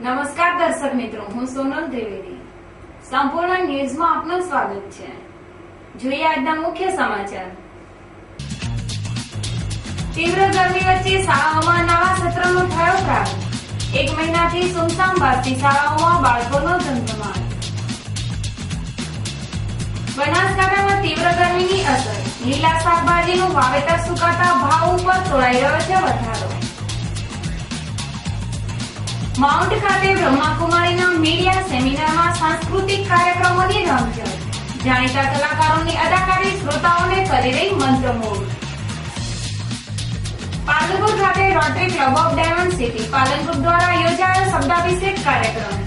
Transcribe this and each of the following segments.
નમસ્કાર દર્શક મિત્રો, હું સોનલ ત્રિવેદી. સંપૂર્ણ ન્યૂઝમાં આપનું સ્વાગત છે. જોઈએ આજના મુખ્ય સમાચાર. તીવ્ર ગરમી વચ્ચે શાળાઓમાં નવા સત્રનો થયો પ્રારંભ. 1 મહિનાથી સુમસામ ભાસતી શાળાઓમાં બાળકોનો ધમધમાટ. બનાસકાંઠામાં તીવ્ર ગરમીની અસર. લીલા શાકભાજીનું વાવેતર સુકાતા ભાવ ઉપર તોળાઈ રહ્યો છે વધારો. માઉન્ટ ખાતે બ્રહ્માકુમારીના મીડિયા સેમિનારમાં સાંસ્કૃતિક કાર્યક્રમોની રમઝટ. જાણીતા કલાકારોની અદાકારી શ્રોતાઓને કરી રહી મંત્રમુગ્ધ. પાલનપુર ખાતે rotary club of diamond city Palanpur દ્વારા યોજાયો શબ્દાભિષેક કાર્યક્રમ.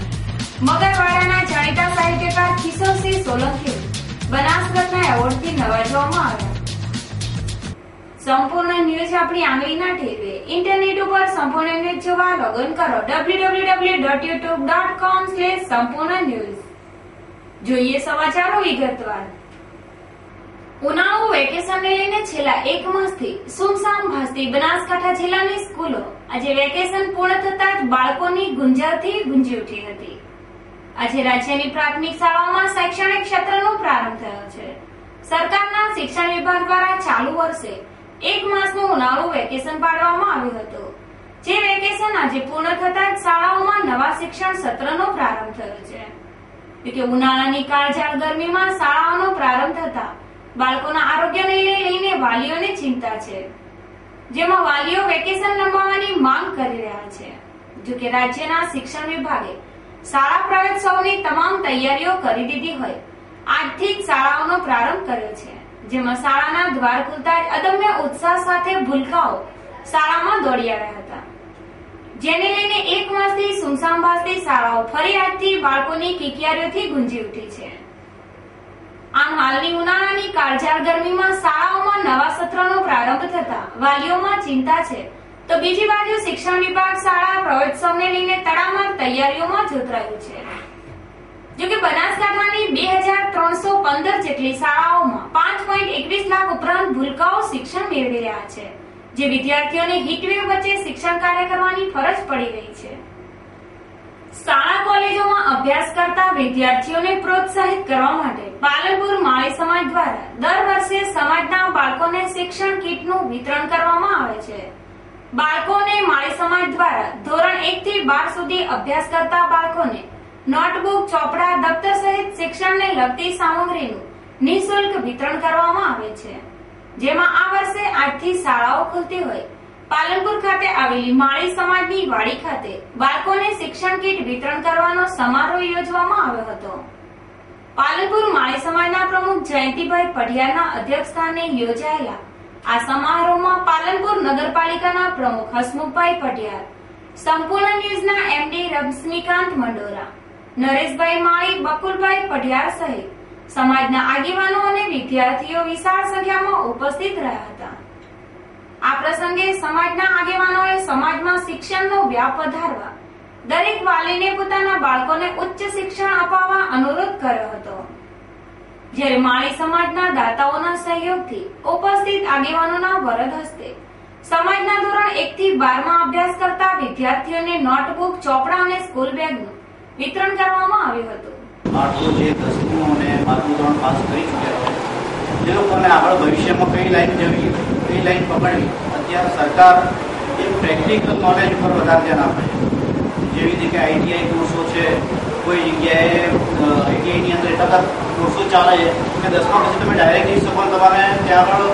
મગરવાડાના જાણીતા સાહિત્યકાર કિશોરસિંહ સોલંકી બનાસરત્ન એવોર્ડથી નવાજવામાં આવ્યા. સંપૂર્ણ ન્યૂઝ આપણી આંગળીના ઠેરવે. ઇન્ટરનેટ ઉપર સંપૂર્ણ ન્યૂઝ જોવા લોગિન કરો www.youtube.com/સંપૂર્ણ-ન્યૂઝ. જોઈએ સમાચારો વિગતવાર. ઉનાળુ વેકેશનને લઈને છેલ્લા 1 માસથી સુમસામ ભાસતી બનાસકાંઠા જિલ્લાની સ્કૂલો આજે વેકેશન પૂર્ણ થતા જ બાળકોની ગુંજારથી ગુંજી ઉઠી હતી. આજે રાજ્યની પ્રાથમિક શાળાઓમાં શૈક્ષણિક ક્ષેત્રનો પ્રારંભ થયો છે. સરકારના શિક્ષણ વિભાગ દ્વારા ચાલુ વર્ષે 1 માસનું ઉનાળુ વેકેશન પાડવામાં આવ્યું હતું. જે વેકેશન આજે પૂર્ણ થતા જ શાળાઓમાં નવા શિક્ષણ સત્રનો પ્રારંભ થયો છે. કે ઉનાળાની કાળઝાળ ગરમીમાં શાળાઓનો પ્રારંભ થતા બાળકોના આરોગ્યને લઈને વાલીઓને ચિંતા છે. જેમાં વાલીઓ વેકેશન લંબાવવાની માંગ કરી રહ્યા છે. જો કે રાજ્યના શિક્ષણ વિભાગે શાળા પ્રવેશોત્સવની તમામ તૈયારીઓ કરી દીધી હોય આજથી જ શાળાઓનો પ્રારંભ કર્યો છે. જેમાં શાળાના દ્વાર ખુલતા જ અદમ્ય ઉત્સાહ સાથે ભૂલકાઓ શાળામાં દોડી આવ્યા હતા. જેને લઈને 1 માસથી સુમસામ ભાસતી શાળાઓ ફરી આજથી બાળકોની કિકિયારીઓથી ગુંજી ઉઠી છે. આમ હાલની ઉનાળાની કાળઝાળ ગરમીમાં શાળાઓમાં નવા સત્રનો પ્રારંભ થતા વાલીઓમાં ચિંતા છે, તો બીજી બાજુ શિક્ષણ વિભાગ શાળા પ્રવેશોત્સવને લઈને તડામાર તૈયારીઓમાં જોતરાયું છે. જો કે બનાસકાંઠાની 2315 જેટલી શાળાઓમાં 5.21 લાખ ઉપરાંત ભૂલકાઓ શિક્ષણ મેળવી રહ્યા છે. જે વિદ્યાર્થીઓને હીટવેવ વચ્ચે શિક્ષણ કાર્ય કરવાની ફરજ પડી રહી છે. શાળા કોલેજોમાં અભ્યાસ કરતા વિદ્યાર્થીઓને પ્રોત્સાહિત કરવા માટે પાલનપુર માળી સમાજ દ્વારા દર વર્ષે સમાજના બાળકોને શિક્ષણ કીટનું વિતરણ કરવામાં આવે છે. બાળકોને માળી સમાજ દ્વારા ધોરણ 1 થી 12 સુધી અભ્યાસ કરતા બાળકોને નોટબુક, ચોપડા, દફતર સહિત શિક્ષણને લગતી સામગ્રીનું નિઃશુલ્ક વિતરણ કરવામાં આવે છે. જેમાં આ વર્ષે આજથી શાળાઓ ખુલતી હોય પાલનપુર ખાતે આવેલી માળી સમાજની વાડી ખાતે બાળકોને શિક્ષણ કીટ વિતરણ કરવાનો સમારોહ યોજવામાં આવ્યો હતો. પાલનપુર માળી સમાજના પ્રમુખ જયંતિભાઈ પઢિયારના અધ્યક્ષસ્થાને યોજાયેલા આ સમારોહમાં પાલનપુર નગરપાલિકાના પ્રમુખ હસમુખભાઈ પઢિયાર, સંપૂર્ણ ન્યૂઝના એમડી રશ્મિકાંત મંડોરા, નરેશભાઈ માળી, બકુલભાઈ પઢિયાર સહિત સમાજના આગેવાનો અને વિદ્યાર્થીઓ વિશાળ સંખ્યામાં ઉપસ્થિત રહ્યા હતા. આ પ્રસંગે સમાજના આગેવાનોએ સમાજમાં શિક્ષણનો વ્યાપ વધારવા દરેક વાલીને પોતાના બાળકોને ઉચ્ચ શિક્ષણ અપાવવા અનુરોધ કર્યો હતો. જ્યારે માળી સમાજના દાતાઓના સહયોગથી ઉપસ્થિત આગેવાનોના વરદ હસ્તે સમાજના ધોરણ 1 થી 12 માં અભ્યાસ કરતા વિદ્યાર્થીઓને નોટબુક, ચોપડા અને સ્કૂલ બેગનું વિતરણ કરવામાં આવ્યું હતું. બાળકો જે 10મું અને 12મું ધોરણ પાસ કરી ચૂક્યા હોય એ લોકોને આગળ ભવિષ્યમાં કઈ લાઈન જવી, કઈ લાઈન પકડવી, અત્યારે સરકાર એ પ્રેક્ટિકલ નોલેજ ઉપર વધારે ધ્યાન આપે છે. જેવી રીતે આઈટીઆઈ કોર્સો છે, કોઈ જગ્યાએ આઈટીઆઈની અંદર એટલા બધા કોર્સો ચાલે છે કે 10મા પછી તમે ડાયરેક્ટ જઈ શકો, તમારે ત્યાં આગળ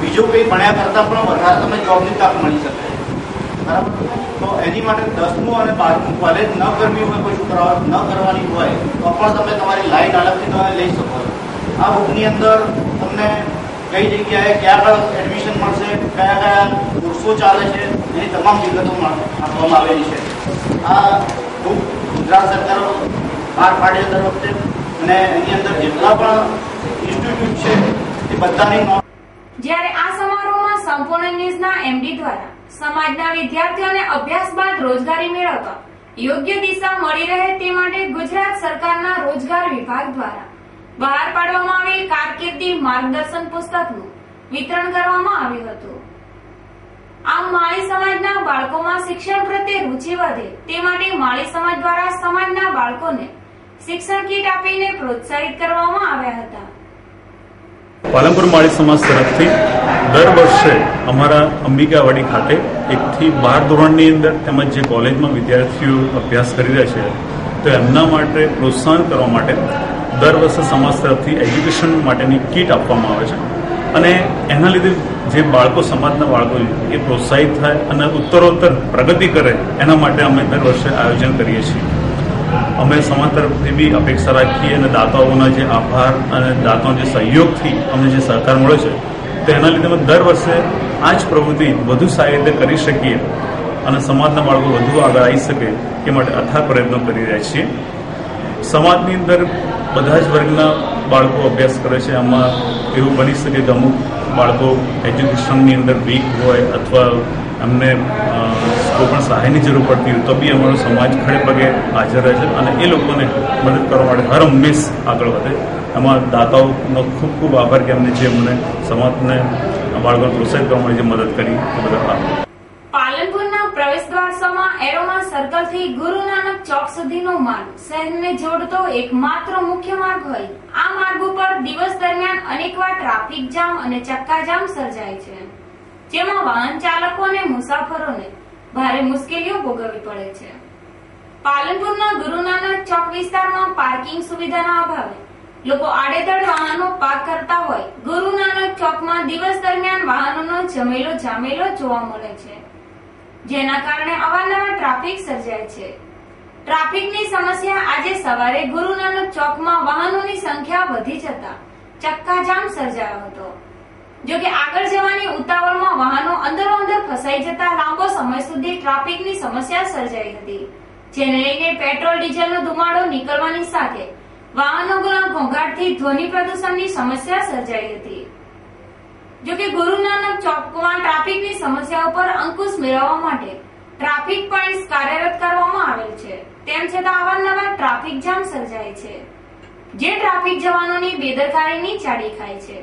બીજું કંઈ ભણ્યા કરતાં પણ વધારે તમને જોબની તક મળી શકે છે. બરાબર? તો એની માટે 10મું અને 12મું કોલેજ ન કરવી હોય, કોઈ છોકરાઓ ન કરવાની હોય તો પણ તમે તમારી લાઈન અલગથી તમે લઈ શકો છો. આ બુકની અંદર તમને કઈ જગ્યાએ ક્યાં આગળ એડમિશન મળશે, કયા કયા કોર્સો ચાલે છે એની તમામ વિગતો આપવામાં આવેલી છે. આ બુક ગુજરાત સરકાર બહાર પાડે દર વખતે, અને એની અંદર જેટલા પણ ઇન્સ્ટિટ્યૂટ છે એ બધાની. જ્યારે આ સમારોહમાં સંપૂર્ણ ન્યૂઝના એમડી દ્વારા સમાજના વિદ્યાર્થીઓને અભ્યાસ બાદ રોજગારી મેળવવા યોગ્ય દિશા મળી રહે તે માટે ગુજરાત સરકારના રોજગાર વિભાગ દ્વારા બહાર પાડવામાં આવેલ કારકિર્દી માર્ગદર્શન પુસ્તકનું વિતરણ કરવામાં આવ્યું હતું. આમ માળી સમાજના બાળકોમાં શિક્ષણ પ્રત્યે રુચિ વધે તે માટે માળી સમાજ દ્વારા સમાજના બાળકોને શિક્ષણ કીટ આપીને પ્રોત્સાહિત કરવામાં આવ્યા હતા. પાલનપુર માળી સમાજ તરફથી દર વર્ષે અમારા અંબિકાવાડી ખાતે 1 થી 12 ધોરણની અંદર તેમજ જે કોલેજમાં વિદ્યાર્થીઓ અભ્યાસ કરી રહ્યા છે તો એમના માટે પ્રોત્સાહન કરવા માટે દર વર્ષે સમાજ તરફથી એજ્યુકેશન માટેની કીટ આપવામાં આવે છે અને એના લીધે જે બાળકો સમાજના બાળકો એ પ્રોત્સાહિત થાય અને ઉત્તરોત્તર પ્રગતિ કરે એના માટે અમે દર વર્ષે આયોજન કરીએ છીએ. અમે સમાજ તરફથી બી અપેક્ષા રાખીએ અને દાતાઓના જે આભાર અને દાતાઓના જે સહયોગથી અમને જે સહકાર મળે છે તો એના લીધે અમે દર વર્ષે આ જ પ્રવૃત્તિ વધુ સારી રીતે કરી શકીએ અને સમાજના બાળકો વધુ આગળ આવી શકે એ માટે અથાગ પ્રયત્નો કરી રહ્યા છીએ. સમાજની અંદર બધા જ વર્ગના બાળકો અભ્યાસ કરે છે. આમાં એવું બની શકે કે અમુક બાળકો એજ્યુકેશનની અંદર વીક હોય અથવા એમને કોઈ પણ સહાયની જરૂર પડતી હોય તો બી અમારો સમાજ ખડે પગે હાજર રહે છે અને એ લોકોને મદદ કરવા માટે હર હંમેશ આગળ વધે. એમાં દાતાઓનો ખૂબ ખૂબ આભાર કે અમને જે અમને સમાજને બાળકોને પ્રોત્સાહિત કરવા માટે જે મદદ કરી એ બદલ આભાર. પાલનપુરના પ્રવેશદ્વાર સમા એરોમા સર્કલથી ગુરુ નાનક ચોક સુધીનો માર્ગ શહેરને જોડતો એકમાત્ર મુખ્ય માર્ગ હોય. આ માર્ગ ઉપર દિવસ દરમિયાન અનેકવાર ટ્રાફિક જામ અને ચક્કાજામ સર્જાય છે, જેમાં વાહન ચાલકો અને મુસાફરોને ભારે મુશ્કેલીઓ ભોગવવી પડે છે. પાલનપુરના ગુરુ નાનક ચોક વિસ્તારમાં પાર્કિંગ સુવિધાના અભાવે લોકો આડેધડ વાહનો પાર્ક કરતા હોય ગુરુ નાનક ચોકમાં દિવસ દરમિયાન વાહનોનો જમેલો જામેલો જોવા મળે છે, જેના કારણે અવારનવાર ટ્રાફિક સર્જાય છે. ટ્રાફિકની સમસ્યા આજે સવારે ગુરુ નાનક ચોકમાં વાહનોની સંખ્યા વધી જતા ચક્કાજામ સર્જાયો હતો. જોકે આગળ જવાની ઉતાવળમાં વાહનો અંદરોઅંદર ફસાઈ જતા લાંબો સમય સુધી ટ્રાફિકની સમસ્યા સર્જાઈ હતી, જેને લઈને પેટ્રોલ ડીઝલનો ધુમાડો નીકળવાની સાથે વાહનોના ઘોંઘાટથી ધ્વનિ પ્રદૂષણની સમસ્યા સર્જાઈ હતી. જોકે ગુરુ નાનક ચોકમાં ટ્રાફિકની સમસ્યા ઉપર અંકુશ મેળવવા માટે ટ્રાફિક પોઈન્ટ્સ કાર્યરત કરવામાં આવેલ છે. તેમ છતાં અવારનવાર ટ્રાફિક જામ સર્જાય છે, જે ટ્રાફિક જવાનોની બેદરકારીની ચાડી ખાય છે.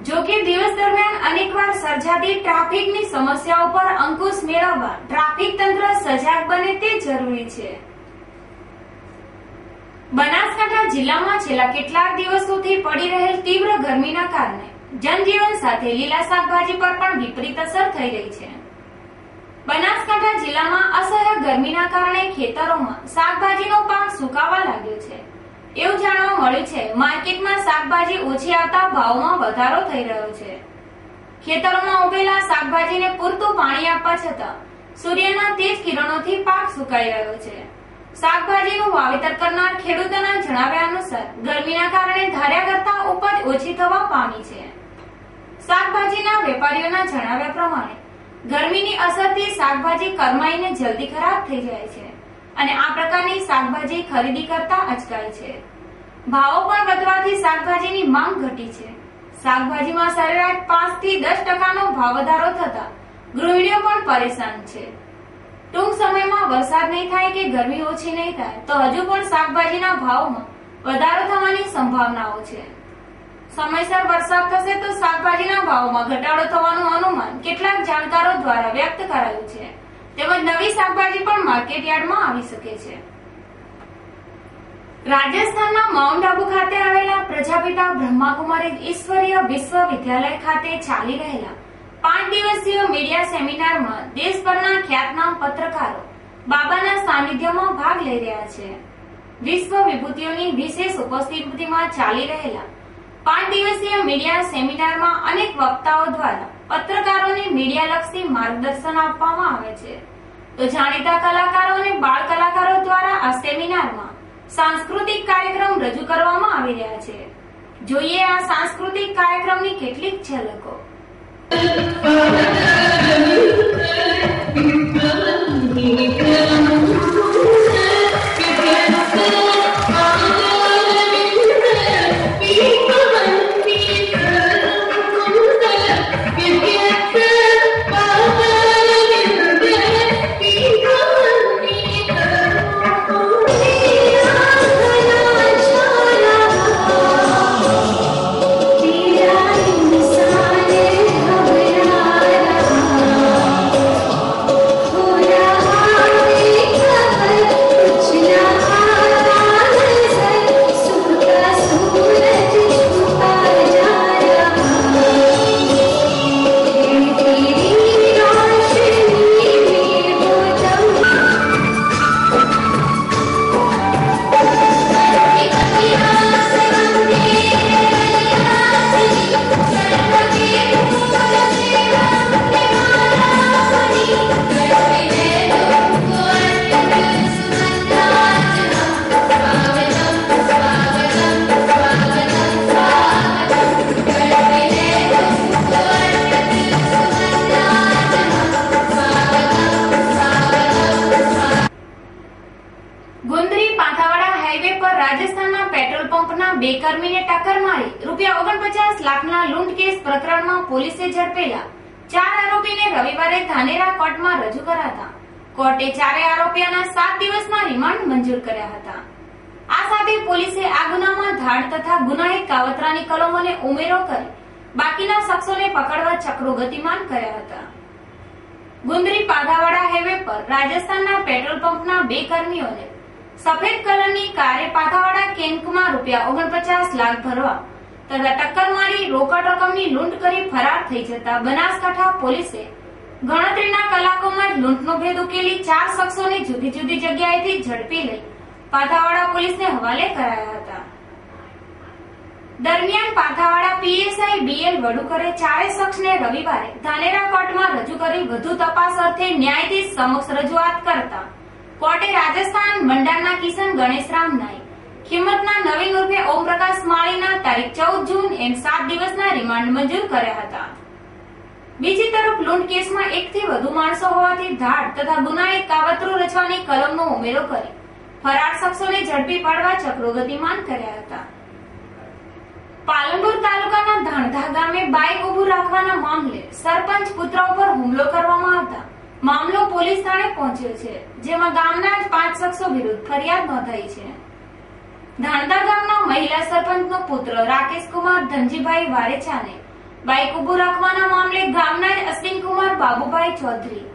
જોકે દિવસ દરમિયાન અનેકવાર સર્જાતી ટ્રાફિકની સમસ્યાઓ પર અંકુશ મેળવવા ટ્રાફિક તંત્ર સજાગ બને તે જરૂરી છે. બનાસકાંઠા જિલ્લામાં છેલ્લા કેટલાક દિવસોથી પડી રહેલ તીવ્ર ગરમીના કારણે જનજીવન સાથે લીલા શાકભાજી પર પણ વિપરીત અસર થઈ રહી છે. બનાસકાંઠા જિલ્લામાં અસહ્ય ગરમીના કારણે ખેતરોમાં શાકભાજીનો પાક સુકાવા લાગ્યો છે. એવું જાણવા મળ્યું છે માર્કેટમાં શાકભાજી ઓછી આવતા ભાવમાં વધારો થઈ રહ્યો છે. ખેતરોમાં ઉગેલા શાકભાજીને પૂરતું પાણી આપવા છતાં સૂર્યના તેજ કિરણોથી પાક સુકાઈ રહ્યો છે. શાકભાજીનું વાવેતર કરનાર ખેડૂતોના જણાવ્યા અનુસાર ગરમીના કારણે ધાર્યા કરતા ઉપજ ઓછી થવા પામી છે. શાકભાજીના વેપારીઓના જણાવ્યા પ્રમાણે ગરમીની અસરથી શાકભાજી કરમાઈને જલ્દી ખરાબ થઈ જાય છે અને આ પ્રકારની શાકભાજી ખરીદી કરતા અચકાય છે. ભાવો પણ વધવાથી શાકભાજીની માંગ ઘટી છે. શાકભાજીમાં સરેરાશ 5 થી 10% ભાવ વધારો થતા ગૃહિણીઓ પણ પરેશાન છે. ટૂંક સમયમાં વરસાદ નહીં થાય કે ગરમી ઓછી નહીં થાય તો હજુ પણ શાકભાજીના ભાવમાં વધારો થવાની સંભાવનાઓ છે. સમયસર વરસાદ થશે તો શાકભાજીના ભાવમાં ઘટાડો થવાનું અનુમાન કેટલાક જાણકારો દ્વારા વ્યક્ત કરાયું છે. તેમજ નવી શાકભાજી પણ માર્કેટ યાર્ડમાં આવી શકે છે. રાજસ્થાનના માઉન્ટ આબુ ખાતે આવેલા પ્રજાપિતા બ્રહ્માકુમારી ઈશ્વરીય વિશ્વવિદ્યાલય ખાતે ચાલી રહેલા 5 દિવસીય મીડિયા સેમિનારમાં દેશભરના ખ્યાતનામ પત્રકારો બાબાના સાનિધ્યમાં ભાગ લઈ રહ્યા છે. વિશ્વ વિભૂતિઓની વિશેષ ઉપસ્થિતિમાં ચાલી રહેલા 5 દિવસીય મીડિયા સેમિનારમાં અનેક વક્તાઓ દ્વારા પત્રકારોને મીડિયાલક્ષી માર્ગદર્શન આપવામાં આવે છે. તો જાણીતા કલાકારો અને બાળ કલાકારો દ્વારા આ સેમિનારમાં સાંસ્કૃતિક કાર્યક્રમ રજૂ કરવામાં આવી રહ્યા છે. જોઈએ આ સાંસ્કૃતિક કાર્યક્રમની કેટલીક ઝલકો. ગુંદરી પાથાવાડા હાઈવે પર રાજસ્થાનના પેટ્રોલ પંપના 2 કર્મીને ટક્કર મારી ₹49 લાખના લૂંટ કેસ પ્રકરણમાં પોલીસે ઝડપેલા 4 આરોપીને રવિવારે ધાનેરા કોર્ટમાં રજૂ કરાતા કોર્ટે 4 આરોપીઓના 7 દિવસના રિમાન્ડ મંજૂર કર્યા હતા. આ સાથે પોલીસે આ ગુનામાં ધાડ તથા ગુનાહિત કાવતરાની કલમોને ઉમેરો કરી બાકીના શખ્સોને પકડવા ચક્રો ગતિમાન કર્યા હતા. ગુંદરી પાથાવાડા હાઈવે પર રાજસ્થાનના પેટ્રોલ પંપના 2 કર્મીઓને સફેદ કલરની કારે પાથાવાડા કેન્કમાં ₹49 લાખ ભરવા તથા ટક્કર મારી રોકડ રકમની લૂંટ કરી ફરાર થઈ જતા બનાસકાંઠા પોલીસે ગણતરીના કલાકોમાં જ લૂંટનો ભેદ ઉકેલી 4 શખ્સોને જુદી જુદી જગ્યાએથી ઝડપી લઈ પાથાવાડા પોલીસને હવાલે કરાયા હતા. દરમિયાન પાથાવાડા પીએસઆઈ બીએલ વડુકરે 4 શખ્સને રવિવારે ધાનેરા કોર્ટમાં રજૂ કરી વધુ તપાસ અર્થે ન્યાયાધીશ સમક્ષ રજૂઆત કરતા કોર્ટે રાજસ્થાન મંડારના કિશન ગણેશરામ નાઈક, ખિમતના નવીન ઉર્ફે ઓમપ્રકાશ માળીના તારીખ 14 જૂન એમ 7 દિવસના રિમાન્ડ મંજૂર કર્યા હતા. બીજી તરફ લૂંટ કેસમાં 1 થી વધુ માણસો હોવાથી ધાડ તથા ગુનાહિત કાવતરું રચવાની કલમનો ઉમેરો કરી ફરાર શખ્સોને ઝડપી પાડવા ચક્રો ગતિમાન કર્યા હતા. પાલનપુર તાલુકાના ધાણધા ગામે બાઇક ઉભું રાખવાના મામલે સરપંચ પુત્ર ઉપર હુમલો કરવામાં આવતા મામલો પોલીસ થાણે પહોંચ્યો છે, જેમાં ગામના જ 5 શખ્સો વિરુદ્ધ ફરિયાદ નોંધાઈ છે. ધાણધા ગામના મહિલા સરપંચનો પુત્ર રાકેશકુમાર ધનજીભાઈ વારેચાને બાઇક ઉભું રાખવાના મામલે ગામના જ અશ્વિનકુમાર બાબુભાઈ ચૌધરી,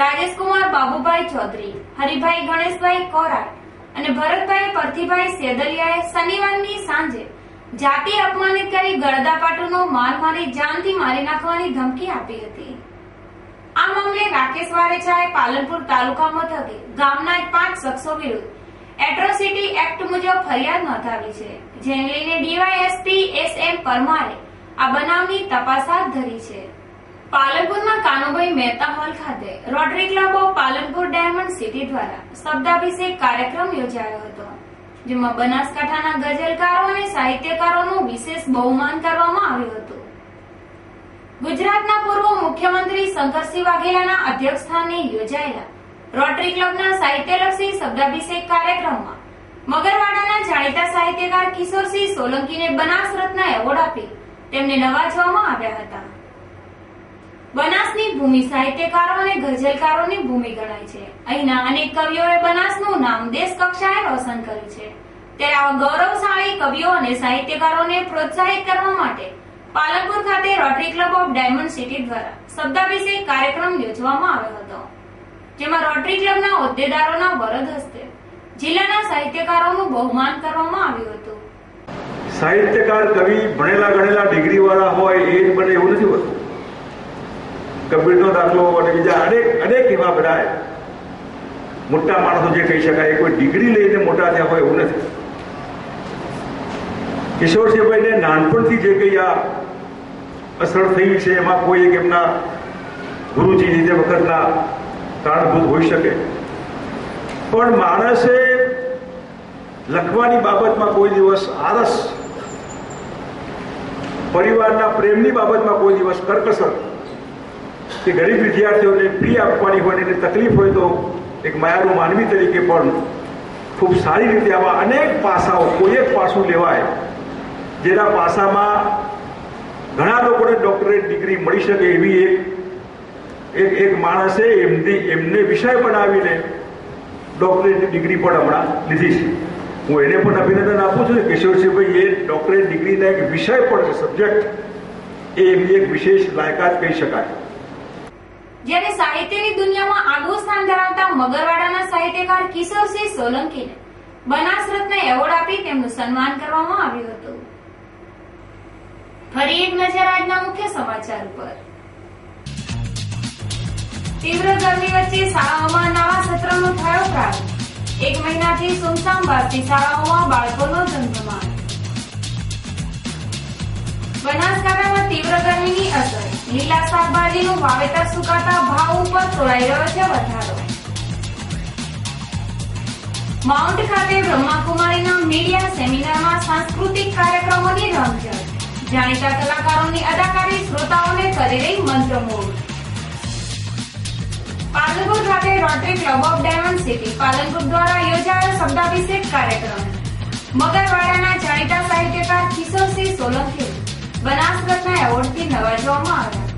રાજેશકુમાર બાબુભાઈ ચૌધરી, હરિભાઈ ગણેશભાઈ કોરાટ અને ભરતભાઈ પરથીભાઈ સેદલિયાએ શનિવારની સાંજે જાતિ અપમાનિત કરી ગળદાપાટુનો માર મારી જાનથી મારી નાખવાની ધમકી આપી હતી. આ મામલે રાકેશ વારેચાએ પાલનપુર તાલુકા મથકે ગામના 5 શખ્સો વિરુદ્ધ એટ્રોસિટી એક્ટ મુજબ ફરિયાદ નોંધાવી છે, જેને લઈને ડીવાયએસપી SM પરમારે આ બનાવની તપાસ હાથ ધરી છે. પાલનપુરના કાનુભાઈ મહેતા હોલ ખાતે rotary club of Palanpur diamond city દ્વારા શબ્દાભિષેક કાર્યક્રમ યોજાયો હતો, જેમાં બનાસકાંઠાના ગઝલકારો અને સાહિત્યકારોનું વિશેષ બહુમાન કરવામાં આવ્યું હતું. ગુજરાતના પૂર્વ મુખ્યમંત્રી શંકરસિંહ વાઘેલાના અધ્યક્ષસ્થાને યોજાયેલા રોટરી ક્લબના સાહિત્યલક્ષી શબ્દાભિષેક કાર્યક્રમમાં મગરવાડાના જાણીતા સાહિત્યકાર કિશોરસિંહ સોલંકીને બનાસ રત્ન એવોર્ડ આપી તેમને નવાજવામાં આવ્યા હતા. બનાસની ભૂમિ સાહિત્યકારો અને ગઝલકારોની ભૂમિ ગણાય છે. અહીંના અનેક કવિઓએ બનાસનું નામ દેશ કક્ષાએ રોશન કર્યું છે. ત્યારે આવા ગૌરવશાળી કવિઓ અને સાહિત્યકારોને પ્રોત્સાહિત કરવા માટે પાલનપુર ખાતે rotary club of diamond city દ્વારા શબ્દાભિષેક કાર્યક્રમ યોજવામાં આવ્યો હતો, જેમાં રોટરી ક્લબના હોદ્દેદારોના વરદ હસ્તે જિલ્લાના સાહિત્યકારોનું બહુમાન કરવામાં આવ્યું હતું. સાહિત્યકાર કવિ ભણેલા ગણેલા ડિગ્રી વાળા હોય એ જ બને એવું નથી હોતું. કબીરનો દાખલો અને બીજા અનેક એવા બધા મોટા માણસો જે કહી શકાય કોઈ ડિગ્રી લઈને મોટા થયા હોય એવું નથી. કિશોરસિંહભાઈને નાનપણથી જે કંઈ આ અસર થઈ છે એમાં કોઈ એક એમના ગુરુજી જે વખતના કારણભૂત હોઈ શકે, પણ માણસે લખવાની બાબતમાં કોઈ દિવસ આળસ, પરિવારના પ્રેમની બાબતમાં કોઈ દિવસ કરકસર કે ગરીબ વિદ્યાર્થીઓને ફી આપવાની હોય એને તકલીફ હોય તો એક માયાળુ માનવી તરીકે પણ ખૂબ સારી રીતે આવા અનેક પાસાઓ, કોઈ એક પાસું લેવાય જેના પાસામાં ઘણા લોકોને ડોક્ટરેટ ડિગ્રી મળી શકે એવી એક માણસે એમને વિષય બનાવીને ડોક્ટરેટ ડિગ્રી પણ હમણાં લીધી છે. હું એને પણ અભિનંદન આપું છું કે કિશોરસિંહભાઈ એ ડોક્ટરેટ ડિગ્રીના એક વિષય પણ સબ્જેક્ટ એ એમની એક વિશેષ લાયકાત કહી શકાય. જ્યારે સાહિત્યની દુનિયામાં આગવું સ્થાન ધરાવતા મગરવાડાના સાહિત્યકાર કિશોરસિંહ સોલંકીને બનાસ રત્ન એવોર્ડ આપી તેમનું સન્માન કરવામાં આવ્યું હતું. ફરી એક નજર આજના મુખ્ય સમાચાર પર. તીવ્ર ગરમી વચ્ચે શાળાઓમાં નવા સત્રનો થયો પ્રારંભ. 1 મહિનાથી સુમસામ વાસતી શાળાઓમાં બાળકોનો ધમધમાટ. બનાસકાંઠામાં તીવ્ર ગરમીની અસર. લીલા શાકભાજીનું વાવેતર સુકાતા ભાવ ઉપર તોળાઈ રહ્યો છે વધારો. માઉન્ટ ખાતે બ્રહ્માકુમારીના મીડિયા સેમિનારમાં સાંસ્કૃતિક કાર્યક્રમોની રમઝટ. જાણીતા કલાકારોની અદાકારી શ્રોતાઓને કરી રહી મંત્રમુગ્ધ. પાલનપુર ખાતે rotary club of diamond city Palanpur દ્વારા યોજાયેલ શબ્દાભિષેક કાર્યક્રમ મગરવાડાના જાણીતા સાહિત્યકાર કિશોરસિંહ સોલંકી બનાસરત્ના એવોર્ડથી નવાજવામાં આવ્યા.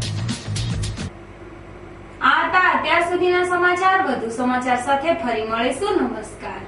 આ હતા અત્યાર સુધીના સમાચાર. વધુ સમાચાર સાથે ફરી મળીશું. નમસ્કાર.